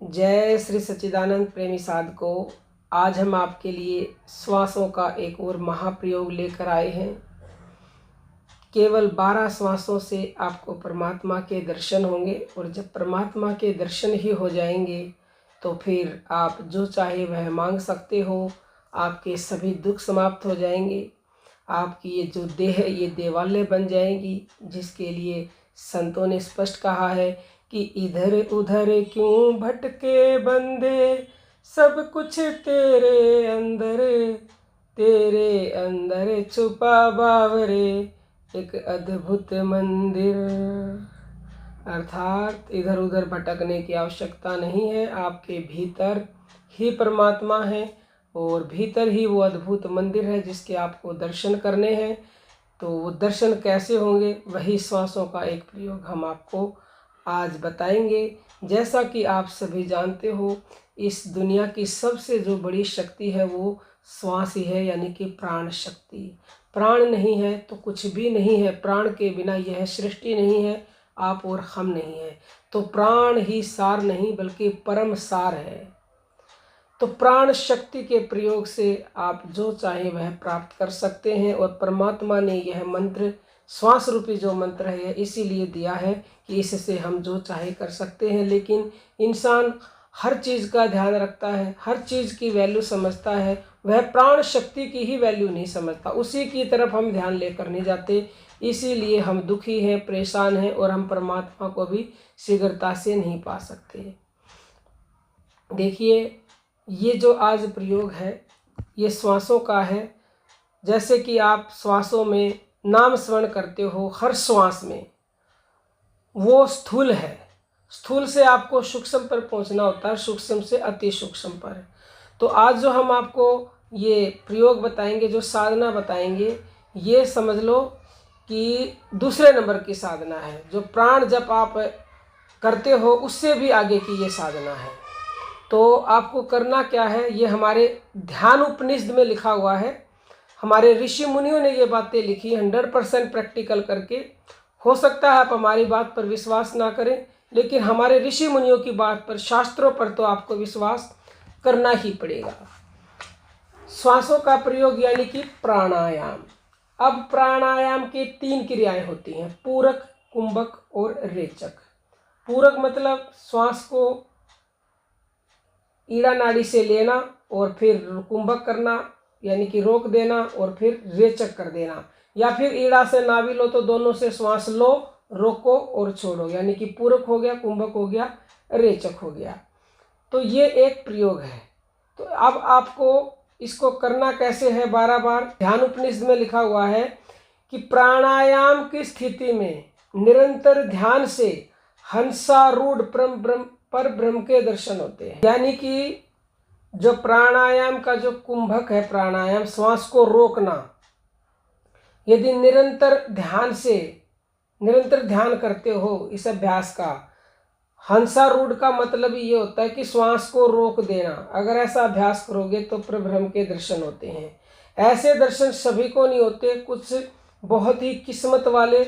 जय श्री सच्चिदानंद प्रेमी साधकों। आज हम आपके लिए श्वासों का एक और महाप्रयोग लेकर आए हैं। केवल 12 श्वासों से आपको परमात्मा के दर्शन होंगे और जब परमात्मा के दर्शन ही हो जाएंगे तो फिर आप जो चाहे वह मांग सकते हो। आपके सभी दुख समाप्त हो जाएंगे। आपकी ये जो देह है ये देवालय बन जाएगी, जिसके लिए संतों ने स्पष्ट कहा है कि इधर उधर क्यों भटके बंदे, सब कुछ तेरे अंदर छुपा बावरे एक अद्भुत मंदिर। अर्थात इधर उधर भटकने की आवश्यकता नहीं है। आपके भीतर ही परमात्मा है और भीतर ही वो अद्भुत मंदिर है जिसके आपको दर्शन करने हैं। तो वो दर्शन कैसे होंगे, वही श्वासों का एक प्रयोग हम आपको आज बताएंगे। जैसा कि आप सभी जानते हो, इस दुनिया की सबसे जो बड़ी शक्ति है वो श्वास ही है, यानी कि प्राण शक्ति। प्राण नहीं है तो कुछ भी नहीं है। प्राण के बिना यह सृष्टि नहीं है, आप और हम नहीं है। तो प्राण ही सार नहीं बल्कि परम सार है। तो प्राण शक्ति के प्रयोग से आप जो चाहे वह प्राप्त कर सकते हैं। और परमात्मा ने यह मंत्र, श्वास रूपी जो मंत्र है, इसीलिए दिया है कि इससे हम जो चाहे कर सकते हैं। लेकिन इंसान हर चीज़ का ध्यान रखता है, हर चीज़ की वैल्यू समझता है, वह प्राण शक्ति की ही वैल्यू नहीं समझता। उसी की तरफ हम ध्यान लेकर नहीं जाते, इसीलिए हम दुखी हैं, परेशान हैं और हम परमात्मा को भी शीघ्रता से नहीं पा सकते। देखिए, ये जो आज प्रयोग है ये श्वासों का है। जैसे कि आप श्वासों में नाम स्मरण करते हो, हर श्वास में वो स्थूल है। स्थूल से आपको सूक्ष्म पर पहुंचना होता है, सूक्ष्म से अति सूक्ष्म पर। तो आज जो हम आपको ये प्रयोग बताएंगे, जो साधना बताएंगे, ये समझ लो कि दूसरे नंबर की साधना है। जो प्राण जप आप करते हो उससे भी आगे की ये साधना है। तो आपको करना क्या है, ये हमारे ध्यान उपनिषद में लिखा हुआ है। हमारे ऋषि मुनियों ने ये बातें लिखी 100% प्रैक्टिकल करके। हो सकता है आप हमारी बात पर विश्वास ना करें, लेकिन हमारे ऋषि मुनियों की बात पर, शास्त्रों पर तो आपको विश्वास करना ही पड़ेगा। श्वासों का प्रयोग यानी कि प्राणायाम। अब प्राणायाम की 3 क्रियाएं होती हैं, पूरक, कुंभक और रेचक। पूरक मतलब श्वास को ईड़ा नाड़ी से लेना और फिर कुंभक करना, यानी कि रोक देना और फिर रेचक कर देना। या फिर ईड़ा से नाभि लो तो दोनों से श्वास लो, रोको और छोड़ो, यानी कि पूरक हो गया, कुंभक हो गया, रेचक हो गया। तो ये एक प्रयोग है। तो अब आपको इसको करना कैसे है, 12 बार ध्यान उपनिषद में लिखा हुआ है कि प्राणायाम की स्थिति में निरंतर ध्यान से हंसारूढ़ पर ब्रह्म के दर्शन होते हैं। यानी कि जो प्राणायाम का जो कुंभक है, प्राणायाम श्वास को रोकना, यदि निरंतर ध्यान करते हो इस अभ्यास का, हंसारूढ़ का मतलब ये होता है कि श्वास को रोक देना। अगर ऐसा अभ्यास करोगे तो प्रब्रह्म के दर्शन होते हैं। ऐसे दर्शन सभी को नहीं होते, कुछ बहुत ही किस्मत वाले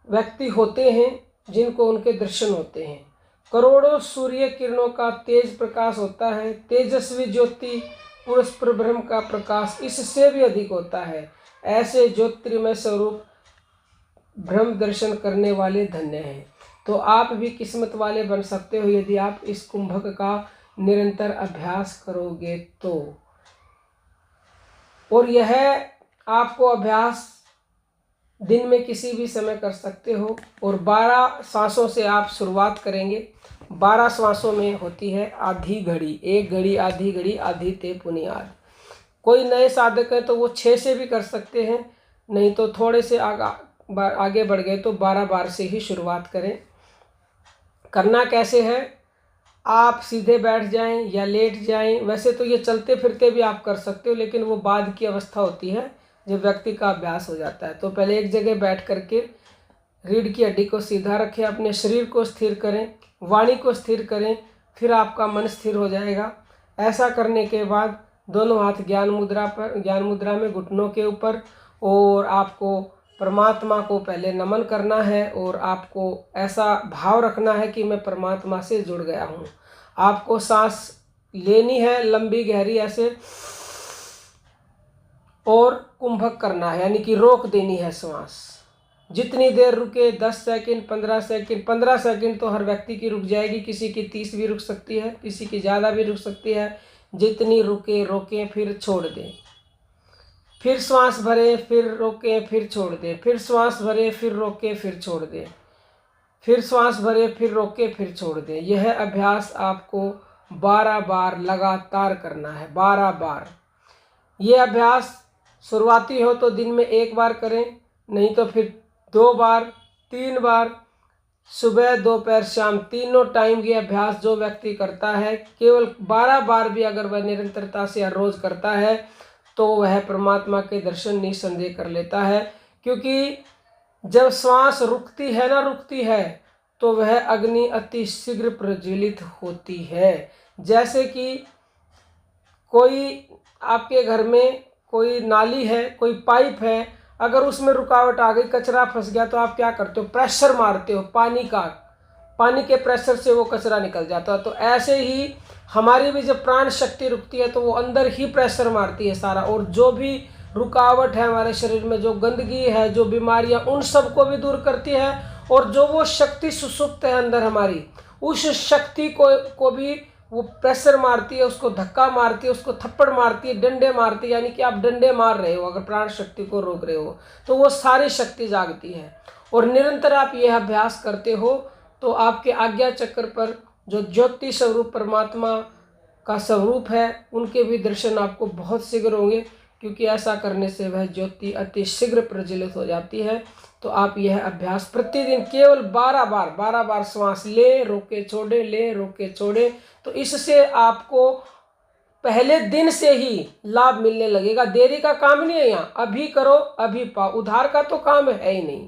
व्यक्ति होते हैं जिनको उनके दर्शन होते हैं। करोड़ों सूर्य किरणों का तेज प्रकाश होता है, तेजस्वी ज्योति पुरुष परब्रह्म का प्रकाश इससे भी अधिक होता है। ऐसे ज्योतिर्मय स्वरूप ब्रह्म दर्शन करने वाले धन्य हैं। तो आप भी किस्मत वाले बन सकते हो यदि आप इस कुंभक का निरंतर अभ्यास करोगे तो। और यह आपको अभ्यास दिन में किसी भी समय कर सकते हो। और 12 श्वासों से आप शुरुआत करेंगे। 12 श्वासों में होती है आधी घड़ी, 1 घड़ी, आधी घड़ी, आधी ते पुनियाद। कोई नए साधक है तो वो 6 से भी कर सकते हैं, नहीं तो थोड़े से आगे बढ़ गए तो 12 बार से ही शुरुआत करें। करना कैसे है, आप सीधे बैठ जाएं या लेट जाएं। वैसे तो ये चलते फिरते भी आप कर सकते हो, लेकिन वो बाद की अवस्था होती है जब व्यक्ति का अभ्यास हो जाता है। तो पहले एक जगह बैठ करके रीढ़ की हड्डी को सीधा रखें, अपने शरीर को स्थिर करें, वाणी को स्थिर करें, फिर आपका मन स्थिर हो जाएगा। ऐसा करने के बाद दोनों हाथ ज्ञान मुद्रा में घुटनों के ऊपर, और आपको परमात्मा को पहले नमन करना है और आपको ऐसा भाव रखना है कि मैं परमात्मा से जुड़ गया हूँ। आपको सांस लेनी है लंबी गहरी ऐसे, और कुंभक करना है, यानी कि रोक देनी है सांस। जितनी देर रुके, 10 सेकंड, 15 सेकंड, 15 सेकंड तो हर व्यक्ति की रुक जाएगी, किसी की 30 भी रुक सकती है, किसी की ज़्यादा भी रुक सकती है। जितनी रुके रोकें, फिर छोड़ दें, फिर श्वास भरें, फिर रोकें, फिर छोड़ दें, फिर श्वास भरें, फिर रोकें, फिर छोड़ दें, फिर श्वास भरें, फिर रोकें, फिर छोड़ दें। यह अभ्यास आपको 12 बार लगातार करना है, 12 बार। यह अभ्यास शुरुआती हो तो दिन में 1 बार करें, नहीं तो फिर 2 बार, 3 बार, सुबह दोपहर शाम तीनों टाइम ये अभ्यास जो व्यक्ति करता है, केवल 12 बार भी अगर वह निरंतरता से हर रोज करता है तो वह परमात्मा के दर्शन निसंदेह कर लेता है। क्योंकि जब श्वास रुकती है तो वह अग्नि अति शीघ्र प्रज्वलित होती है। जैसे कि कोई आपके घर में कोई नाली है, कोई पाइप है, अगर उसमें रुकावट आ गई, कचरा फंस गया, तो आप क्या करते हो? प्रेशर मारते हो पानी के प्रेशर से वो कचरा निकल जाता है। तो ऐसे ही हमारी भी जब प्राण शक्ति रुकती है तो वो अंदर ही प्रेशर मारती है सारा, और जो भी रुकावट है हमारे शरीर में, जो गंदगी है, जो बीमारियां, उन सब को भी दूर करती है। और जो वो शक्ति सुसुप्त है अंदर हमारी, उस शक्ति को भी वो प्रेशर मारती है, उसको धक्का मारती है, उसको थप्पड़ मारती है, डंडे मारती है। यानी कि आप डंडे मार रहे हो, अगर प्राण शक्ति को रोक रहे हो तो वो सारी शक्ति जागती है। और निरंतर आप यह अभ्यास करते हो तो आपके आज्ञा चक्र पर जो ज्योति स्वरूप परमात्मा का स्वरूप है, उनके भी दर्शन आपको बहुत शीघ्र होंगे। क्योंकि ऐसा करने से वह ज्योति अति शीघ्र प्रज्वलित हो जाती है। तो आप यह अभ्यास प्रतिदिन केवल 12 बार श्वास ले रोके छोड़े, ले रोके छोड़े, तो इससे आपको पहले दिन से ही लाभ मिलने लगेगा। देरी का काम नहीं है, यहाँ अभी करो अभी पाओ, उधार का तो काम है ही नहीं,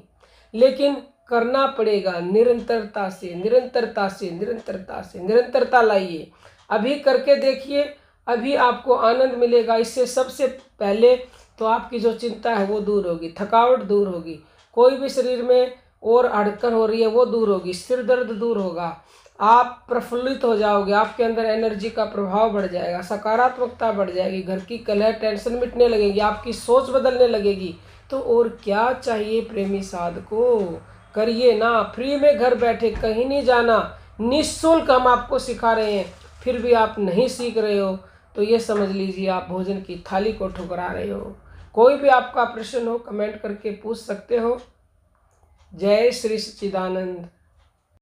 लेकिन करना पड़ेगा निरंतरता से, निरंतरता से, निरंतरता से। निरंतरता लाइए, अभी करके देखिए, अभी आपको आनंद मिलेगा। इससे सबसे पहले तो आपकी जो चिंता है वो दूर होगी, थकावट दूर होगी, कोई भी शरीर में और अड़चन हो रही है वो दूर होगी, सिर दर्द दूर होगा, आप प्रफुल्लित हो जाओगे, आपके अंदर एनर्जी का प्रभाव बढ़ जाएगा, सकारात्मकता बढ़ जाएगी, घर की कलह टेंशन मिटने लगेगी, आपकी सोच बदलने लगेगी। तो और क्या चाहिए प्रेमी साधको? करिए ना, फ्री में घर बैठे, कहीं नहीं जाना, निःशुल्क हम आपको सिखा रहे हैं। फिर भी आप नहीं सीख रहे हो तो ये समझ लीजिए आप भोजन की थाली को ठुकरा रहे हो। कोई भी आपका प्रश्न हो कमेंट करके पूछ सकते हो। जय श्री सच्चिदानंद।